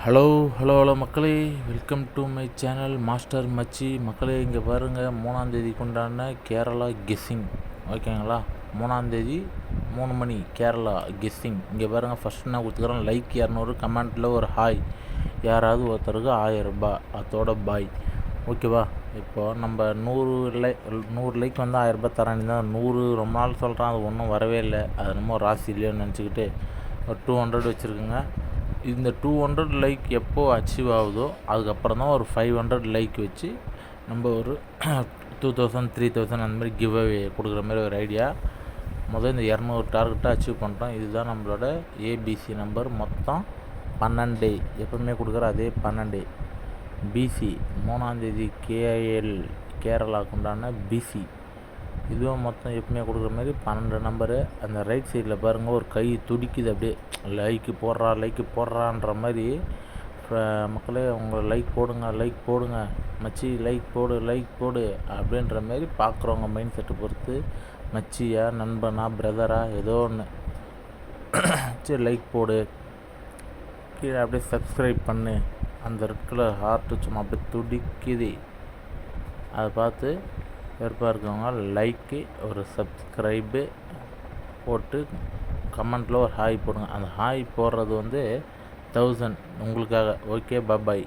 Hello hello hello மக்களே, welcome to my channel master மச்சி. மக்களே, இங்கே பாருங்கள், 3ஆந்தேதி கொண்டாடின கேரளா கெஸ்ஸிங். ஓகேங்களா? 3ஆந்தேதி 3 மணி கேரளா கெஸ்ஸிங். இங்கே பாருங்கள், ஃபஸ்ட்டு நான் கொடுத்துக்கிறேன் லைக் 200, கமெண்ட்டில் ஒரு ஹாய். யாராவது ஒருத்தருக்கு 1000 ரூபாய், அதோட பாய். ஓகேவா? இப்போது நம்ம 100 லைக் வந்து 1000 ரூபாய் தரேன் தான். 100 ரொம்ப நாள் சொல்கிறேன், அது ஒன்றும் வரவே இல்லை. அது என்னமோ ராசி இல்லையோன்னு நினச்சிக்கிட்டு ஒரு 200 வச்சுருக்குங்க. இந்த 200 லைக் எப்போ அச்சீவ் ஆகுதோ அதுக்கப்புறம் தான் ஒரு 500 லைக் வச்சு நம்ம ஒரு 2000 3000 அந்த மாதிரி கிவ் அவே கொடுக்குற மாதிரி ஒரு ஐடியா. முதல்ல இந்த 200 டார்கெட்டாக அச்சீவ் பண்ணுறோம். இதுதான் நம்மளோட ஏபிசி நம்பர். மொத்தம் 12 எப்பவுமே கொடுக்குற அதே 12. பிசி 3ஆந்தேதி கேரளாவுக்கு உண்டான பிசி. இதுவும் மொத்தம் எப்பவுமே கொடுக்குற மாதிரி 12 நம்பரு. அந்த ரைட் சைடில் பாருங்கள், ஒரு கை துடிக்குது அப்படியே, லைக்கு போடுறான்ற மாதிரி. மக்களே, உங்களை லைக் போடுங்க மச்சி, லைக் போடு அப்படின்ற மாதிரி பார்க்குறவங்க மைண்ட் செட்டை பொறுத்து, மச்சியா, நண்பனா, பிரதரா, ஏதோ ஒன்று சரி லைக் போடு. கீழே அப்படியே சப்ஸ்கிரைப் பண்ணு. அந்த ரெட் கலர் ஹார்ட்டு சும்மா அப்படியே துடிக்குது. அதை பார்த்து விருப்பம் இருக்கவங்க லைக்கு, ஒரு சப்ஸ்கிரைபு போட்டு கமெண்ட்டில் ஒரு ஹாய் போடுங்க. அந்த ஹாய் போடுறது வந்து 1000 உங்களுக்காக. ஓகே, பாய்.